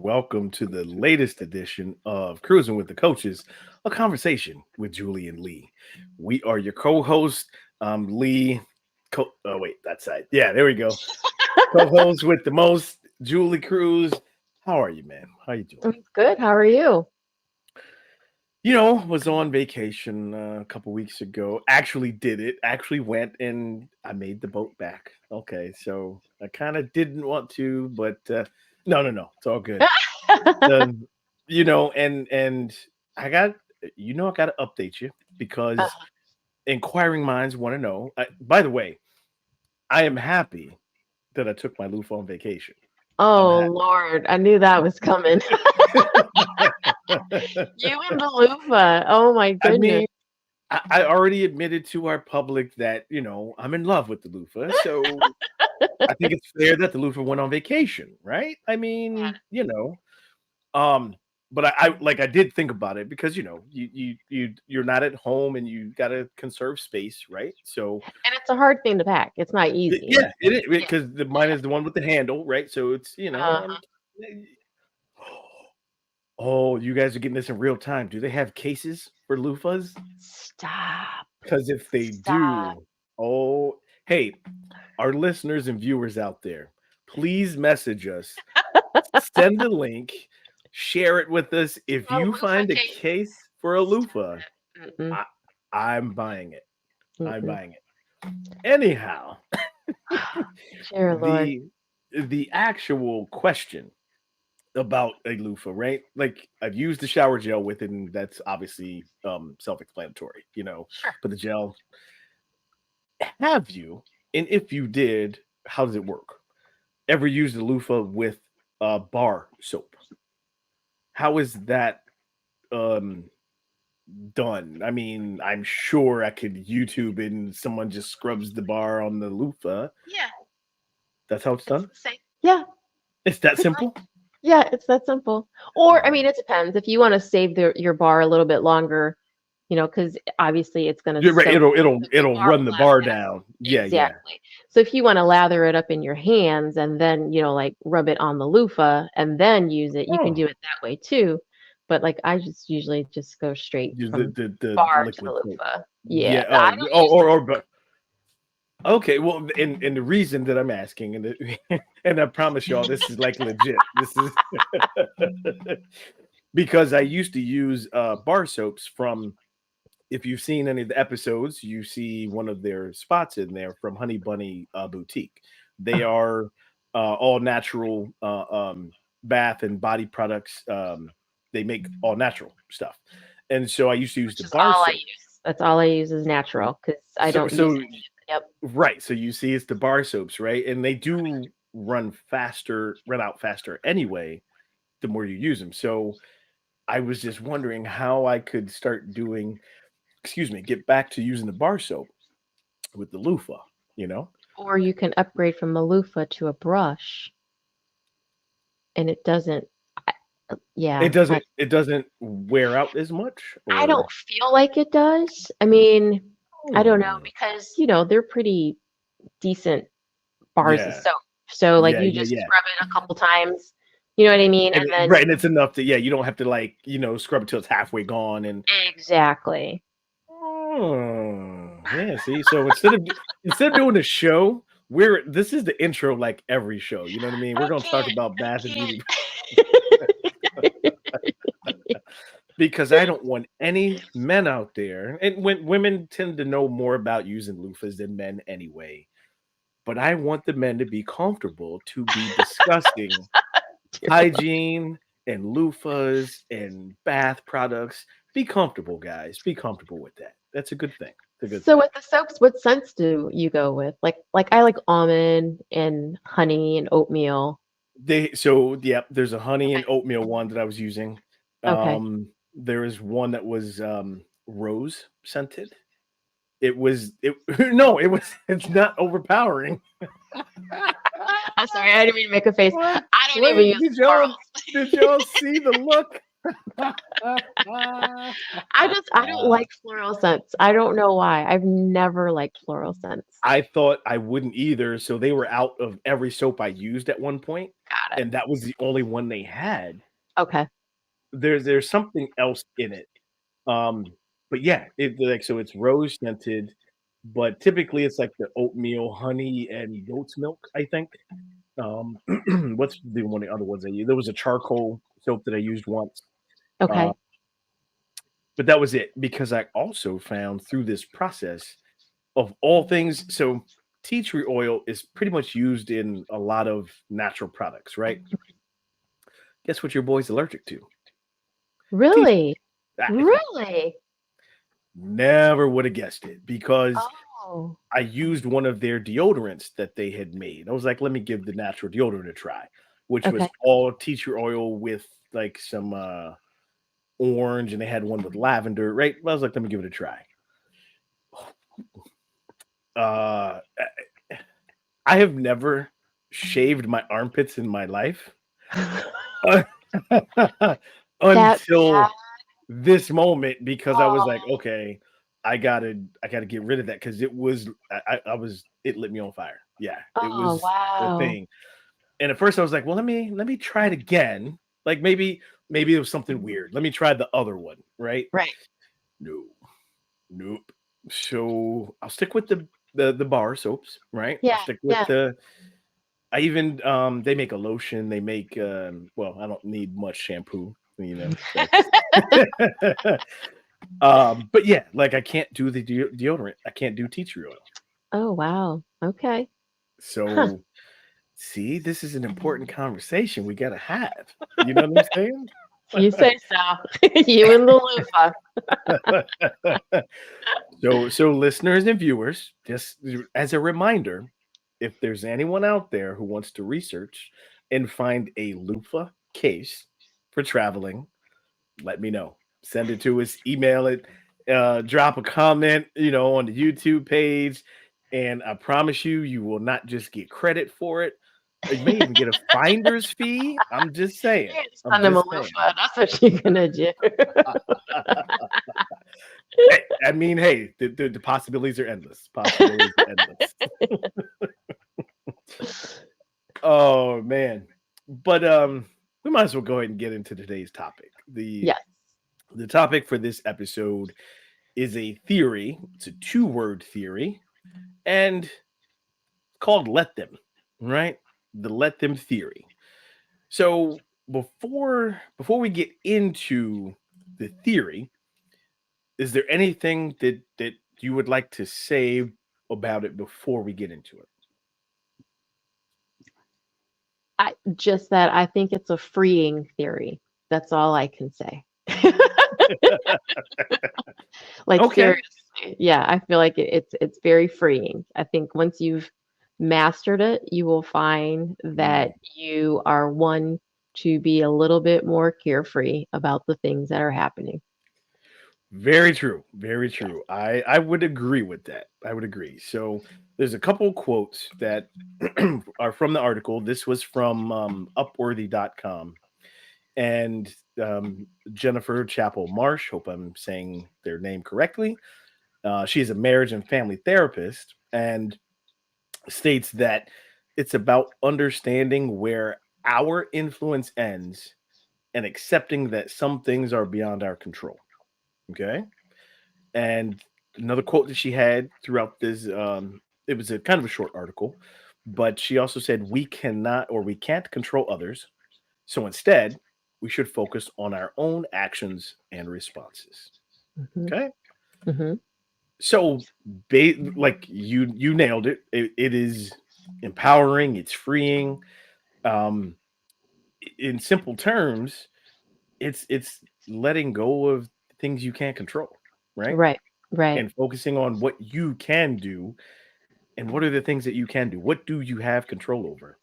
welcome to the latest edition of Cruzin with the Coaches, a conversation with Julie and Lee. We are your co-hosts, Lee. Oh wait, that side. Yeah, there we go. Co-host with the most, Julie Cruz. How are you, man? How you doing? I'm good. How are you? Was on vacation a couple weeks ago. Actually did it. Actually went and I made the boat back. Okay, so I kind of didn't want to, but no, it's all good. The and I got I got to update you because inquiring minds want to know. By the way, I am happy that I took my loofah on vacation. I'm Oh happy. Lord, I knew that was coming. You and the loofah. Oh my I goodness. mean, I already admitted to our public that I'm in love with the loofah, so I think it's fair that the loofah went on vacation, right? I mean, Um, but I did think about it because you're not at home and you gotta conserve space, right? So And it's a hard thing to pack. It's not easy. yeah, it is Yeah. because the mine is the one with the handle, right? So it's Uh, oh, you guys are getting this in real time. Do they have cases for loofahs? stop. Because if they Stop. do, oh, hey, our listeners and viewers out there, please message us, send a link, share it with us. If A you loofah find a case. case for a Stop loofah, it. Mm-mm, I, I'm buying it. I'm mm-mm. buying it. Anyhow, Dear Lord. the the actual question about a loofah, right? Like I've used the shower gel with it, and that's obviously self-explanatory, Sure. but the gel, have you, and if you did, how does it work? Ever used a loofah with bar soap? How is that um done? I mean, I'm sure I could YouTube it and someone just scrubs the bar on the loofah. Yeah, That's how it's it's done? the same. Yeah, It's that pretty much. simple? Yeah, it's that simple. Or, I mean, it depends. If you want to save your bar a little bit longer, because obviously it's going to You're right. soak. The It'll bar run will the lather bar down. down. Yeah, yeah. Exactly. So if you want to lather it up in your hands and then, like rub it on the loofah and then use it, you can Oh, do it that way too. But like I just usually just go straight use from the bar to the liquid soap. loofah. Yeah. Yeah, I don't use Or liquid. but okay. Well, and the reason that I'm asking, and I promise y'all, this is like legit. This is because I used to use bar soaps from. If you've seen any of the episodes, you see one of their spots in there from Honey Bunny Boutique. They are all natural bath and body products. They make all natural stuff, and so I used to use Which the is bar all I soap. use. That's all I use is natural because I So don't use so any. Yep. right, so you see, it's the bar soaps, right? And they do run out faster anyway. The more you use them, so I was just wondering how I could start doing. Excuse me, get back to using the bar soap with the loofah, you know? Or you can upgrade from a loofah to a brush, and it doesn't. I- It Yeah, doesn't it doesn't wear out as much I don't or feel like it does. I mean, I don't know Hmm. because they're pretty decent bars of Yeah. soap. So like Yeah, you yeah, just yeah. scrub it a couple times, you know what I mean? And And then right, and it's enough to, yeah, you don't have to, like, scrub it till it's halfway gone and exactly. Yeah, see, so instead of doing a show, this is the intro like every show, you know what I mean? We're I gonna talk can't. about I bath and beauty can't. because I don't want any men out there, and when women tend to know more about using loofahs than men anyway, but I want the men to be comfortable to be discussing hygiene and loofahs and bath products. Be comfortable, guys. Be comfortable with that. That's a good thing. It's a good So thing. with the soaps, what scents do you go with? Like I like almond and honey and oatmeal. Yeah, there's a honey Okay. and oatmeal one that I was using. Okay. There is one that was rose scented. It no, it's not overpowering. I'm sorry, I didn't mean to make a face. What? I don't even Wait, use florals. did y'all see the look? I don't like floral scents. I don't know why. I've never liked floral scents. I thought I wouldn't either, so they were out of every soap I used at one point, Got it. and that was the only one they had. Okay. There's something else in it. Um, but yeah, like so it's rose scented, but typically it's like the oatmeal, honey, and goat's milk, I think. Um, what's the one of the other ones I used? There was a charcoal soap that I used once. Uh, Okay. but that was it because I also found through this process of all things, so tea tree oil is pretty much used in a lot of natural products, right? Guess what your boy's allergic to? Tea tree. Really? Ah, Really? never would have guessed it because Oh. I used one of their deodorants that they had made. I was like, let me give the natural deodorant a try, which was Okay. all tea tree oil with like some orange, and they had one with lavender, right? I was like, let me give it a try. Uh, I have never shaved my armpits in my life That bad? until this moment because I was like, Oh. okay, I gotta get rid of that because I was it lit me on fire. Yeah, it Oh, was the wow. thing. And at first I was like, well, let me try it again. Like maybe it was something weird. Let me try the other one, right? Right. No, nope. So I'll stick with the bar soaps, right? I'll Yeah, stick with yeah. the I even they make a lotion, they make well, I don't need much shampoo, you know. That's but yeah, like I can't do the deodorant. I can't do tea tree oil. Oh, wow. Okay. Huh. So see, this is an important conversation we gotta have. You know what I'm saying? You say so. You and the loofah. So listeners and viewers, just as a reminder, if there's anyone out there who wants to research and find a loofah case for traveling, let me know. Send it to us, email it, drop a comment, on the YouTube page, and I promise you, you will not just get credit for it. You may even get a finder's fee. I'm just saying. You're gonna I'm send him a just saying. loofah. That's what you're gonna do. I mean, hey, the possibilities are endless. Possibilities are endless. Oh man. But we might as well go ahead and get into today's topic. The Yes. the topic for this episode is a theory. It's a two-word theory and called let them, right? The let them theory. So before we get into the theory, is there anything that you would like to say about it before we get into I just that I think it's a freeing theory. That's all I can say. it? Like Okay. seriously. Yeah, I feel like it's very freeing. I think once you've mastered it, you will find that Mm. you are one to be a little bit more carefree about the things that are happening. Very true. Very Yes. true. I would agree with that. I would agree. So there's a couple quotes that are from the article. This was from upworthy.com and Jennifer Chappell Marsh. Hope I'm saying their name correctly. She's a marriage and family therapist and states that it's about understanding where our influence ends and accepting that some things are beyond our control. Okay. And another quote that she had throughout this, it was a kind of a short article, but she also said, we cannot or we can't control others. So instead, we should focus on our own actions and responses. Hmm. Okay. Hmm. So, like you nailed it. It is empowering. It's freeing. Um, in simple terms, it's letting go of things you can't control, right? Right. Right. And focusing on what you can do and what are the things that you can do. What do you have control over?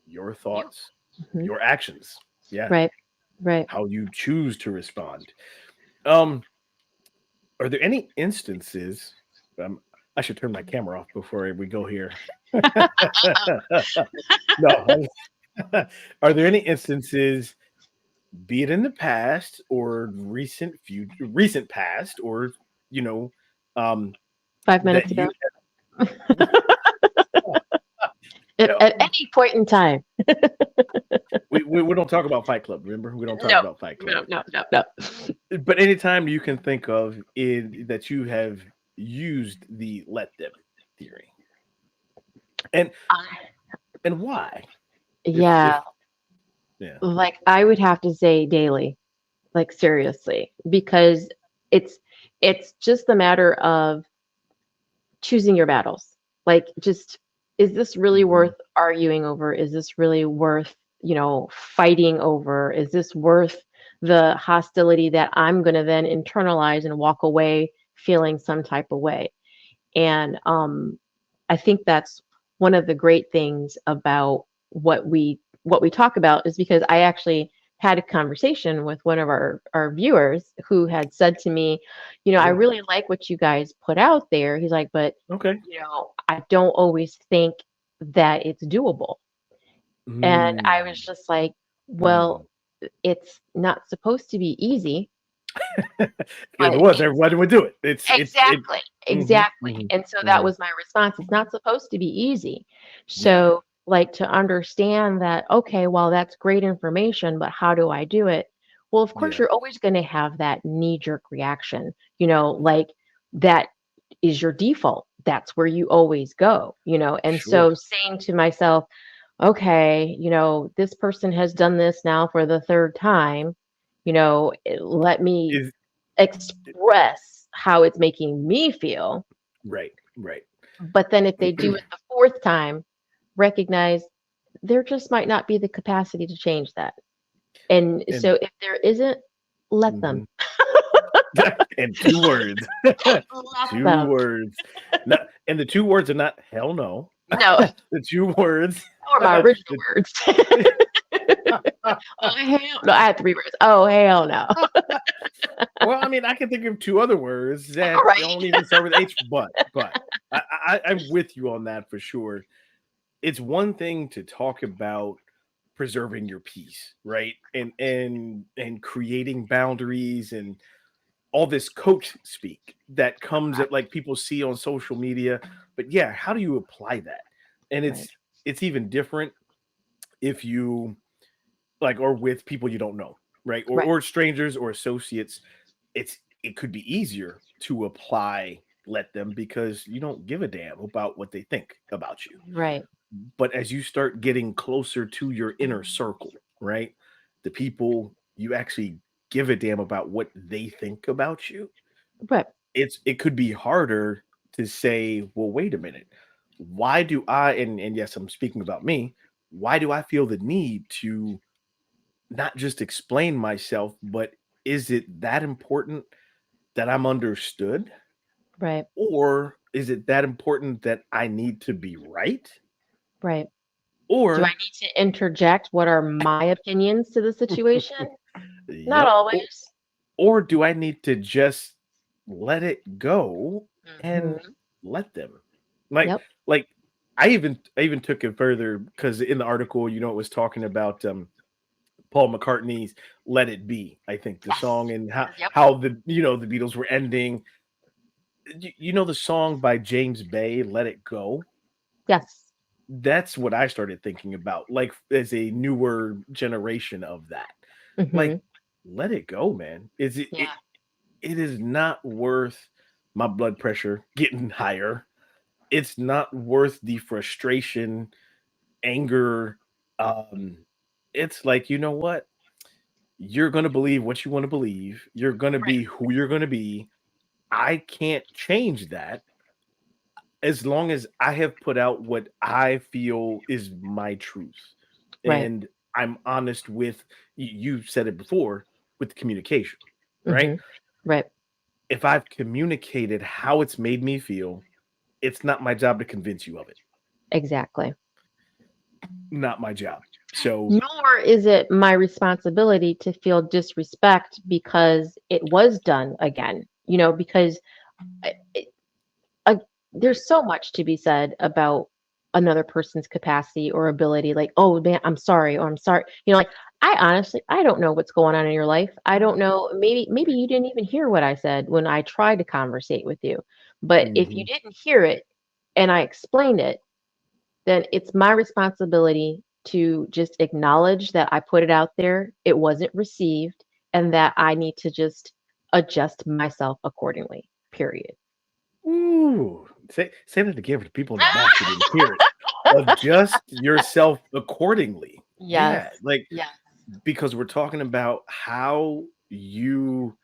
Your You. thoughts, Hmm. your actions. Yeah, Right. Right. how you choose to respond. Um, are there any instances? Um, I should turn my camera off before we go here. No. Are there any instances be it in the past or recent past, or you know, um, 5 minutes that ago. you At any point in time. we don't talk about Fight Club. Remember, we don't talk No, about Fight Club. no, no, no, no. But anytime you can think of that you have used the let them theory, and I- why, if yeah, yeah, like I would have to say daily, like seriously, because it's it's just a matter of choosing your battles. Like, just, is this really hmm worth arguing over? Is this really worth, fighting over? Is this worth the hostility that I'm going to then internalize and walk away feeling some type of way? And I think that's one of the great things about what we talk about, is because I actually had a conversation with one of our viewers who had said to me, I yeah, really like what you guys put out there. He's like, but okay, I don't always think that it's doable. And I was mm, just like, mm. well, it's not supposed to be easy, If it but was, everybody would do it. It. exactly, hmm exactly. hmm And so that hmm was my response. It's not supposed to be easy. Yeah, So, like, to understand that, okay, well, that's great information, but how do I do it? Well, of course, yeah, you're always going to have that knee jerk reaction, like that is your default. That's where you always go. And sure. so saying to myself, okay, this person has done this now for the third time, let me Is express how it's making me feel. right, right, But then if they do it the fourth time, recognize there just might not be the capacity to change that. And and so if there isn't, let them. mhm. And two words, Let two them. words. Not, and the two words are not hell no. No, The two words. or my original the, words. Oh, hell no. I had three words. Oh, hell no. well, I mean, I can think of two other words that Right. don't even start with H, but I'm with you on that for sure. It's one thing to talk about preserving your peace, right? And creating boundaries and all this coach speak that comes at like people see on social media. But yeah, how do you apply that? And Right. it's even different if you like or with people you don't know, right? Right. Or strangers or associates. It could be easier to apply let them because you don't give a damn about what they think about you. Right. But as you start getting closer to your inner circle, right? The people you actually give a damn about what they think about you, Right. it could be harder to say, well, wait a minute. Why do I and yes, I'm speaking about me, why do I feel the need to not just explain myself, but is it that important that I'm understood? Right. Or is it that important that I need to be right? Right. Do I Or need to interject what are my opinions to the situation? Not yep. always. Or do I need to just let it go and Hmm. let them? Like Yep. like I even took it further because in the article, it was talking about Paul McCartney's "Let It Be." I think the Yes. song and how Yep. how the Beatles were ending. You know the song by James Bay, "Let It Go." Yes. That's what I started thinking about, like as a newer generation of that. Like, Hmm. let it go, man. Is it Yeah. it is not worth my blood pressure getting higher. It's not worth the frustration, anger. Um, it's like, you know what? You're gonna believe what you want to believe. You're gonna Right. be who you're gonna be. I can't change that as long as I have put out what I feel is my truth. Right. And I'm honest with you said it before with communication, right? Hmm. Right. If I've communicated how it's made me feel, it's not my job to convince you of it. Exactly. Not my job. So, Nor is it my responsibility to feel disrespect because it was done again. Because I- it, there's so much to be said about another person's capacity or ability, like, oh man, I'm sorry, or I'm sorry. Like, I honestly, I don't know what's going on in your life. I don't know. Maybe you didn't even hear what I said when I tried to conversate with you. But if you Hmm. didn't hear it and I explained it, then it's my responsibility to just acknowledge that I put it out there, it wasn't received, and that I need to just adjust myself accordingly. Period. Ooh, say that again for the people in the back who didn't hear it. Adjust yourself accordingly. Yes. Yeah, like Yes. because we're talking about how you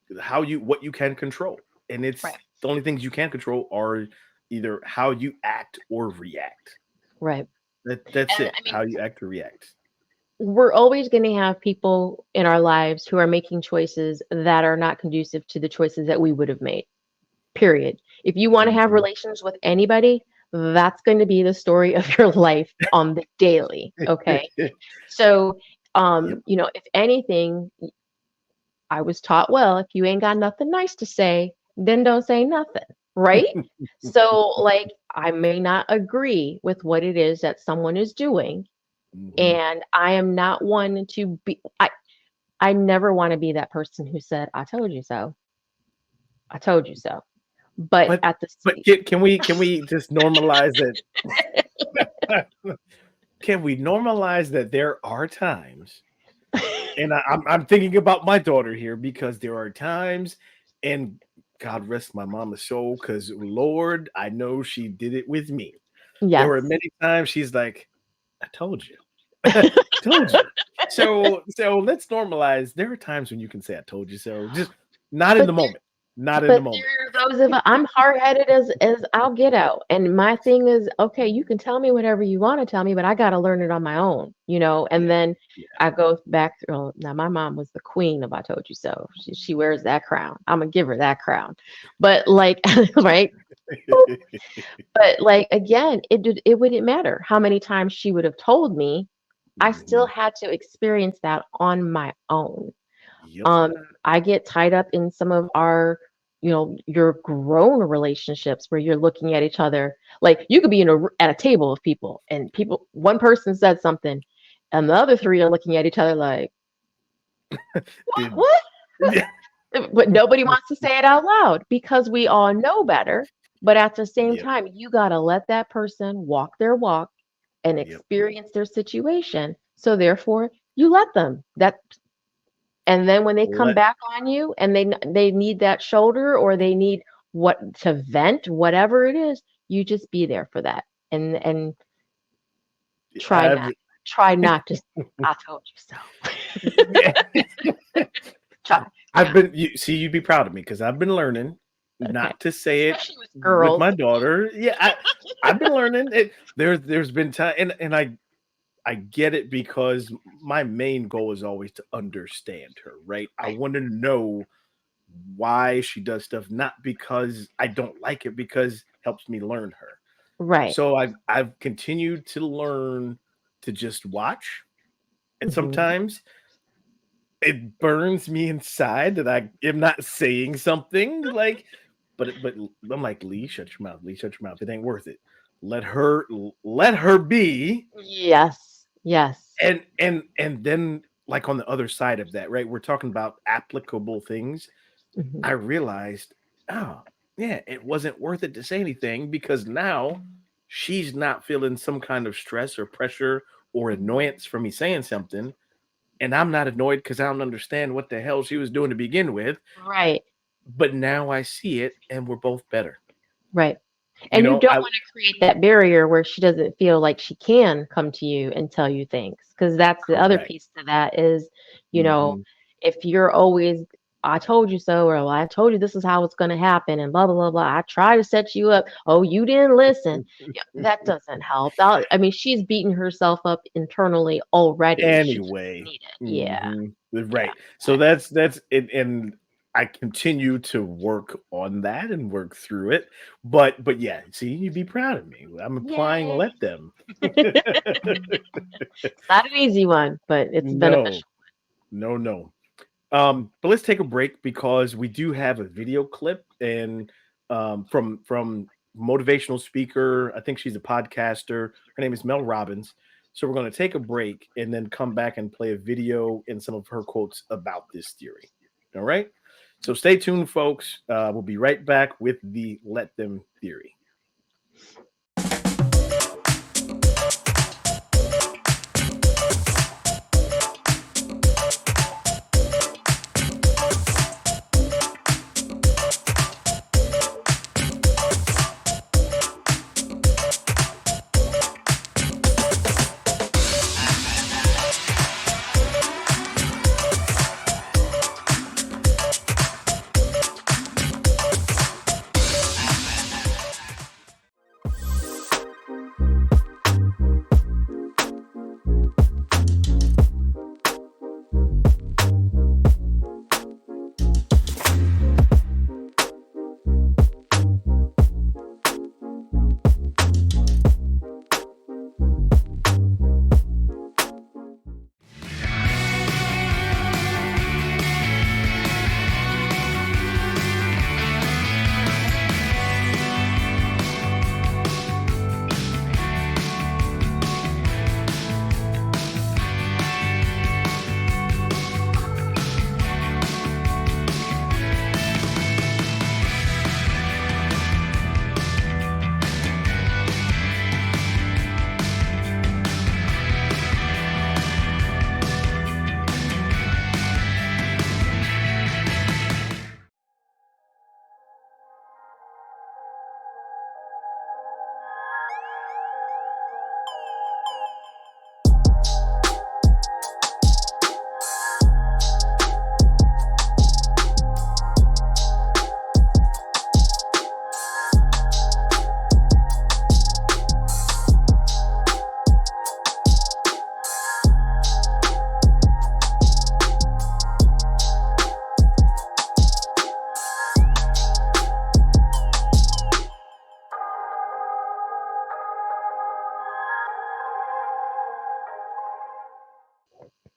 what you can control, and it's Right. the only things you can control are either how you act or react. Right. That's And it. I mean, How you act or react. we're always going to have people in our lives who are making choices that are not conducive to the choices that we would have made. Period. If you want to have Mhm. relations with anybody, that's going to be the story of your life on the daily. Okay. So, Yep. if anything, I was taught, well, if you ain't got nothing nice to say, then don't say nothing, right? So, like, I may not agree with what it is that someone is doing, Mhm. and I am not one to be. I never want to be that person who said, "I told you so. I told you so." But But at the but same, can we just normalize that? Can we normalize that there are times, and I'm thinking about my daughter here because there are times, and God rest my mama's soul, because Lord, I know she did it with me. There were yes, many times she's like, "I told you, I told you." So let's normalize. There are times when you can say, "I told you so," just not in but the moment. Not in the But moment. there are those of I'm hard-headed as I'll get out. And my thing is, okay, you can tell me whatever you want to tell me, but I got to learn it on my own. And Yeah, then yeah. I go back through, oh, now my mom was the queen of I told you so. She wears that crown. I'm gonna give her that crown. But like, right? But like again, it wouldn't matter how many times she would have told me. I still Mhm. had to experience that on my own. Yep. Um, I get tied up in some of our, your grown relationships where you're looking at each other. Like you could be at a table of people and one person said something and the other three are looking at each other like, Did what? yeah. But nobody wants to say it out loud because we all know better. But at the same Yep, time, you got to let that person walk their walk and yep. experience their situation. So therefore, you let them. And then when they come Let back on you and they need that shoulder or they need what to vent, whatever it is, you just be there for that. And try I've not try not to say, I told you so. yeah. Try. I've Yeah. been you'd be proud of me because I've been learning Okay. not to say it Especially with with girls. my daughter. Yeah, I've been learning it. There's been time, and I get it because my main goal is always to understand her, right? I Right. want to know why she does stuff, not because I don't like it, because it helps me learn her. Right. So I've continued to learn to just watch, and Hmm. sometimes it burns me inside that I am not saying something like, but I'm like, Lee, shut your mouth. Lee, shut your mouth. It ain't worth it. Let her be. Yes. Yes. And then, like, on the other side of that, right? We're talking about applicable things. Hmm. I realized, oh, yeah, it wasn't worth it to say anything because now she's not feeling some kind of stress or pressure or annoyance for me saying something. And I'm not annoyed because I don't understand what the hell she was doing to begin with. Right. But now I see it and we're both better. Right. You And you know, don't I want to create that barrier where she doesn't feel like she can come to you and tell you things. Because that's the other correct. piece to that is, you know, Hmm. if you're always, I told you so, or well, I told you this is how it's going to happen, and blah, blah, blah, blah. I try to set you up. Oh, you didn't listen. Yeah, that doesn't help. I mean, she's beating herself up internally already. She doesn't Anyway, need it. Yeah. mhm, Yeah. right. So that's it, and I continue to work on that and work through it. But yeah, see, you'd be proud of me. I'm applying Yay. let them. It's not an easy one, but it's No, beneficial. no, no. But let's take a break because we do have a video clip and from motivational speaker. I think she's a podcaster. Her name is Mel Robbins. So we're going to take a break and then come back and play a video and some of her quotes about this theory. All right. So stay tuned, folks. We'll be right back with the Let Them theory.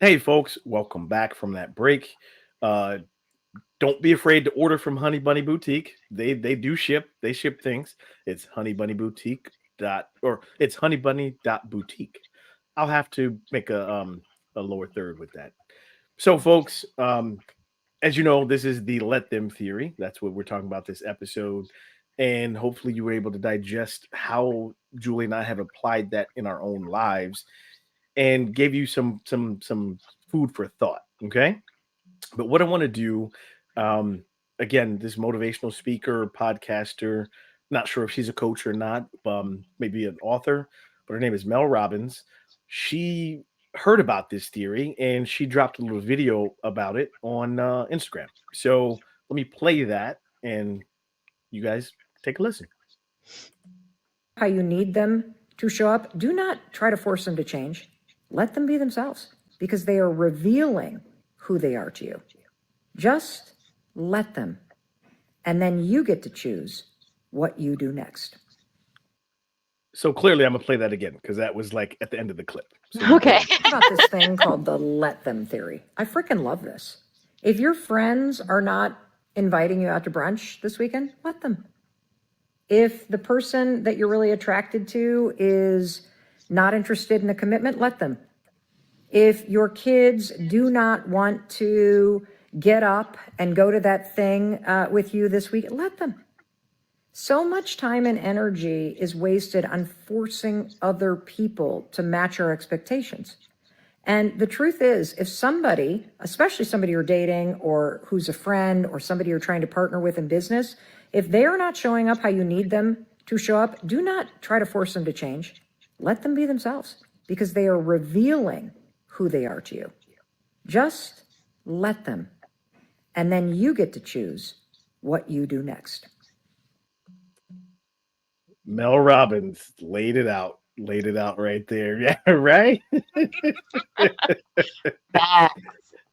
Hey, folks, welcome back from that break. Uh, don't be afraid to order from Honey Bunny Boutique. They do ship. They ship things. It's Honey Bunny Boutique it's honeybunny.boutique. I'll have to make a lower third with that. So, folks, as you know, this is the Let Them theory. That's what we're talking about this episode. And hopefully you were able to digest how Julie and I have applied that in our own lives and gave you some food for thought. Okay. But what I want to do, again, this motivational speaker, podcaster, not sure if she's a coach or not, maybe an author, but her name is Mel Robbins. She heard about this theory and she dropped a little video about it on Instagram. So let me play that and you guys take a listen. How you need them to show up. Do not try to force them to change. Let them be themselves because they are revealing who they are to you. Just let them. And then you get to choose what you do next. So clearly I'm going to play that again because that was like at the end of the clip. So Okay. About this thing called the let them theory. I freaking love this. If your friends are not inviting you out to brunch this weekend, let them. If the person that you're really attracted to is not interested in a commitment, let them. If your kids do not want to get up and go to that thing with you this week, let them. So much time and energy is wasted on forcing other people to match our expectations. And the truth is, if somebody, especially somebody you're dating or who's a friend or somebody you're trying to partner with in business, if they are not showing up how you need them to show up, do not try to force them to change. Let them be themselves because they are revealing who they are to you. Just let them. And then you get to choose what you do next. Mel Robbins laid it out right there. Yeah, right.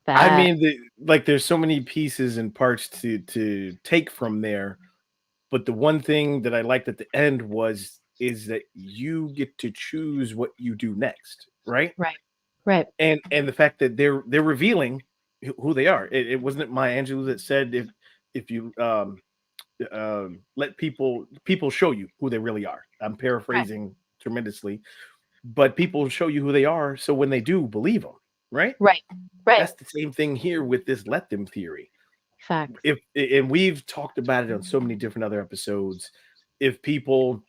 I mean, there's so many pieces and parts to take from there, but the one thing that I liked at the end is that you get to choose what you do next, right? Right. And the fact that they're revealing who they are. It wasn't Maya Angelou that said if you let people show you who they really are. I'm Right. paraphrasing tremendously, but people show you who they are. So when they do, believe them, right? Right. Right. That's the same thing here with this let them theory. Facts. If and we've talked about it on so many different other episodes. If people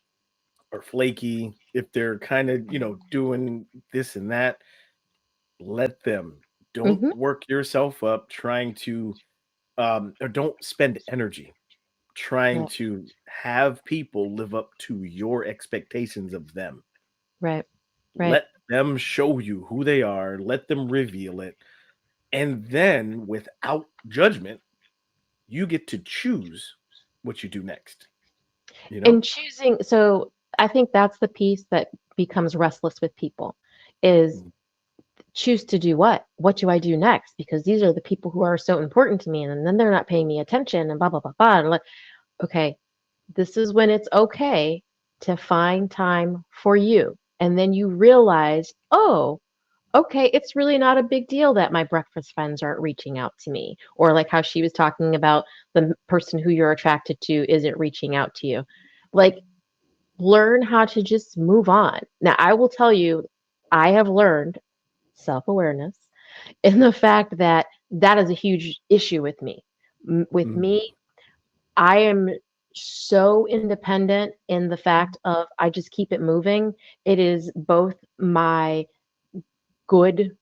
are flaky, if they're kind of, doing this and that, let them. Don't Hmm. work yourself up trying to or don't spend energy trying Right. to have people live up to your expectations of them. Right. Right. Let them show you who they are, let them reveal it, and then without judgment, you get to choose what you do next, you know? And choosing, so I think that's the piece that becomes restless with people is Mhm. choose to do what? What do I do next? Because these are the people who are so important to me, and then they're not paying me attention, and blah blah blah blah. And like, okay, this is when it's okay to find time for you, and then you realize, oh, okay, it's really not a big deal that my breakfast friends aren't reaching out to me, or like how she was talking about the person who you're attracted to isn't reaching out to you. Like, learn how to just move on. Now, I will tell you, I have learned self awareness in the fact that that is a huge issue with me. With Mhm. me, I am so independent in the fact of I just keep it moving. It is both my good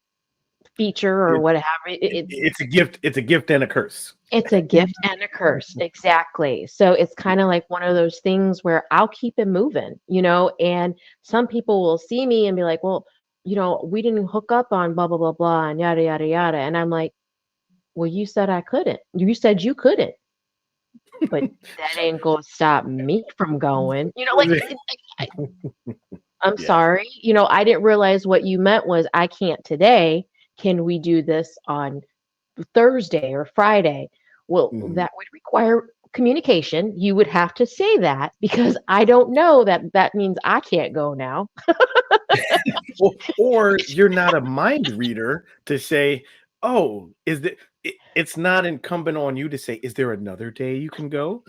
feature or It, whatever. it's a gift and a curse. It's a gift and a curse. Exactly. So it's kind of like one of those things where I'll keep it moving, and some people will see me and be like, well, we didn't hook up on blah, blah, blah, blah, and yada, yada, yada. And I'm like, well, you said I couldn't. You said you couldn't, but that ain't gonna stop me from going. I'm Yes. sorry. I didn't realize what you meant was I can't today. Can we do this on Thursday or Friday? Well, Mhm. that would require communication. You would have to say that because I don't know that that means I can't go now. Or you're not a mind reader to say, "Oh, it's not incumbent on you to say, is there another day you can go?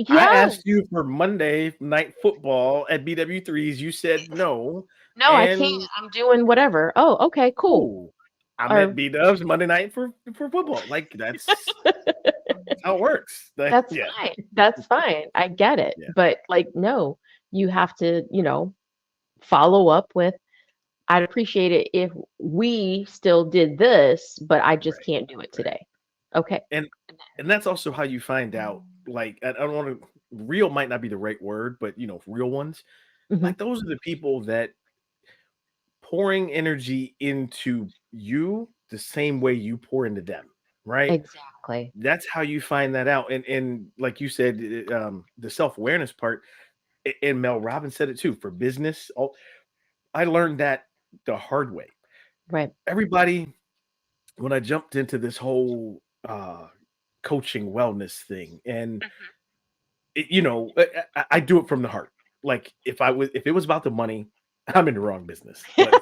I asked Yes. you for Monday night football at BW3s. You said no, No, I can't. and I'm doing whatever. Oh, okay, cool. oh, I'm at Or B-Dubs Monday night for football. Like that's how it works. Like, that's yeah, fine. That's fine. I get it. yeah, But like, no, you have to, follow up with, I'd appreciate it if we still did this, but I just right, can't do it right. today. Okay. And that's also how you find out. Like, I don't want to. Real might not be the right word, but real ones. Hmm. Like those are the people that pouring energy into you the same way you pour into them, right? Exactly. That's how you find that out. And like you said, the self-awareness part, and Mel Robbins said it too, for business. I learned that the hard way. Right. Everybody, when I jumped into this whole coaching wellness thing, and I do it from the heart. Like if it was about the money, I'm in the wrong business. But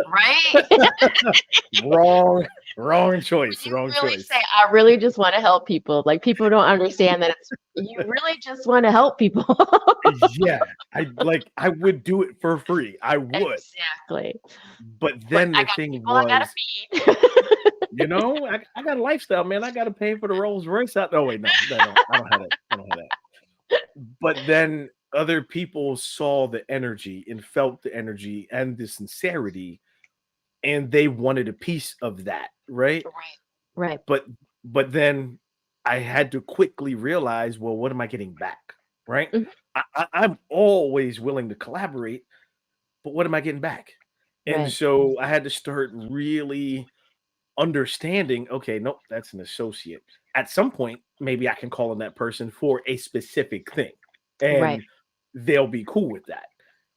Right. wrong When choice, you wrong really say, choice. I really just want to help people, like people don't understand that you really just want to help people. Yeah, I would do it for free. I would. Exactly. But But then I the got thing people I gotta was, feed. I got a lifestyle, man. I got to pay for the Rolls Royce out. No, wait, no, I don't have that. I don't have that. But then other people saw the energy and felt the energy and the sincerity, and they wanted a piece of that, right? Right. Right. But then I had to quickly realize, well, what am I getting back? Right? Mhm. I'm always willing to collaborate, but what am I getting back? And Right. so I had to start really understanding, okay, nope, that's an associate. At some point, maybe I can call on that person for a specific thing Right. and they'll be cool with that.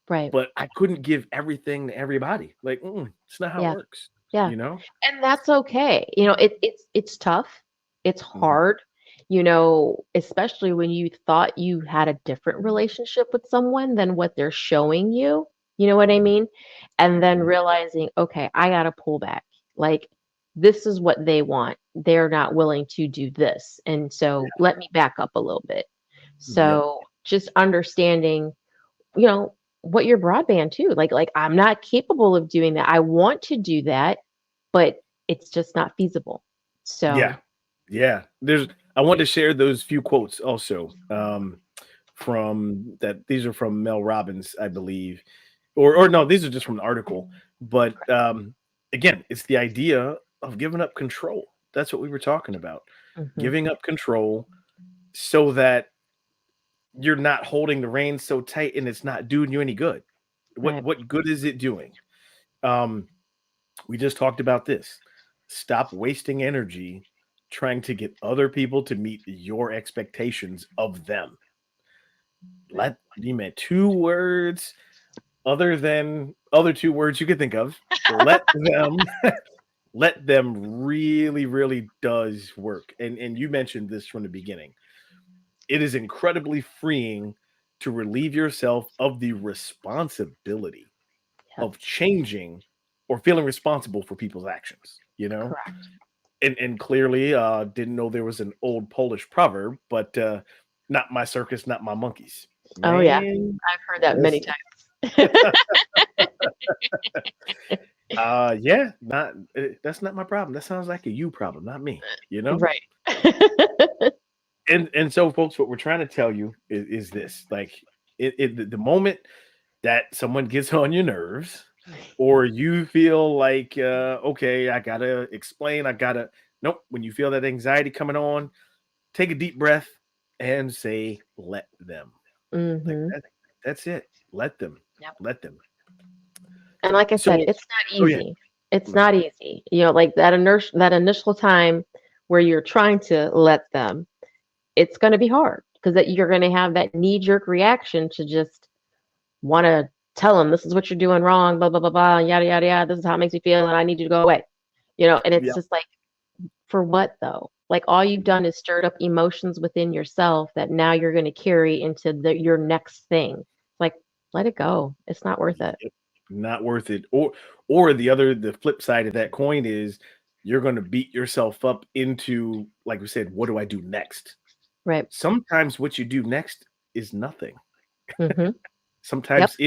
Right. But I couldn't give everything to everybody. Like, it's not how it Yeah. works, Yeah. you know? And that's okay. It's tough. It's Mhm, hard, especially when you thought you had a different relationship with someone than what they're showing you. You know what I mhm, mean? And then mhm, realizing, okay, I gotta pull back. Like, this is what they want. They're not willing to do this. And so let me back up a little bit. Yep. So just understanding, you know, what your broadband too. Like I'm not capable of doing that. I want to do that, but it's just not feasible. Yeah. So, Yeah. I want to share those few quotes also. From that, these are from Mel Robbins, I believe. Or no, these are just from the article. But again, it's the idea of giving up control. That's what we were talking about. mhm, Giving up control so that you're not holding the reins so tight and it's not doing you any good. What right. what good is it doing? Um, we just talked about this. Stop wasting energy trying to get other people to meet your expectations of them. Let you meant two words other two words you could think of. Let them let them really, really does work. And you mentioned this from the beginning. It is incredibly freeing to relieve yourself of the responsibility Yes, of changing or feeling responsible for people's actions, you know? correct. And clearly didn't know there was an old Polish proverb, but not my circus, not my monkeys. Oh yeah, Man, I've heard that many listen. times. Yeah, not that's not my problem. That sounds like a you problem, not me, you know? Right. And so folks, what we're trying to tell you is this, like the moment that someone gets on your nerves or you feel like okay, I gotta explain, I gotta nope, when you feel that anxiety coming on, take a deep breath and say let them, like Hmm. that's it, let them, Yep. let them. And like I said, So it's not oh yeah. easy. It's Mhm. not easy. Like that initial time where you're trying to let them, it's going to be hard because that you're going to have that knee-jerk reaction to just want to tell them this is what you're doing wrong, blah blah blah blah, yada yada yada. This is how it makes me feel, and I need you to go away. And it's Yeah. just like, for what though? Like all you've done is stirred up emotions within yourself that now you're going to carry into your next thing. Like, let it go. It's not worth it. Yep. Not worth it. Or the flip side of that coin is you're going to beat yourself up into, like we said, what do I do next? Right. Sometimes what you do next is nothing. Hmm. Yep. Sometimes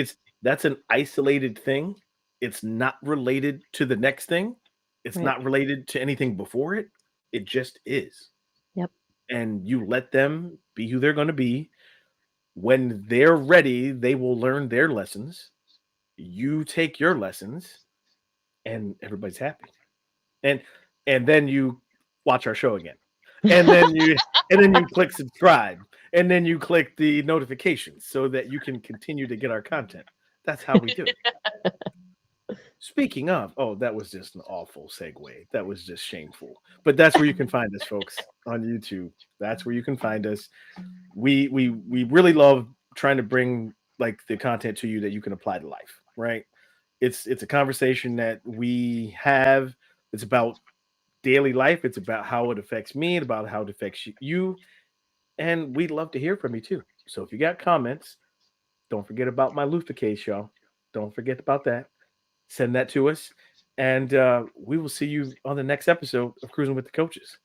that's an isolated thing. It's not related to the next thing. It's Right. not related to anything before it. It just is. Yep. And you let them be who they're going to be. When they're ready, they will learn their lessons. You take your lessons and everybody's happy. And and then you watch our show again. And then you click subscribe, and then you click the notifications so that you can continue to get our content. That's how we do it. Speaking of, oh, that was just an awful segue. That was just shameful. But that's where you can find us, folks, on YouTube. That's where you can find us. We really love trying to bring like the content to you that you can apply to life, right? It's a conversation that we have. It's about daily life. It's about how it affects me and about how it affects you. And we'd love to hear from you too. So if you got comments, don't forget about my Luther case, y'all. Don't forget about that. Send that to us. And we will see you on the next episode of Cruising with the Coaches.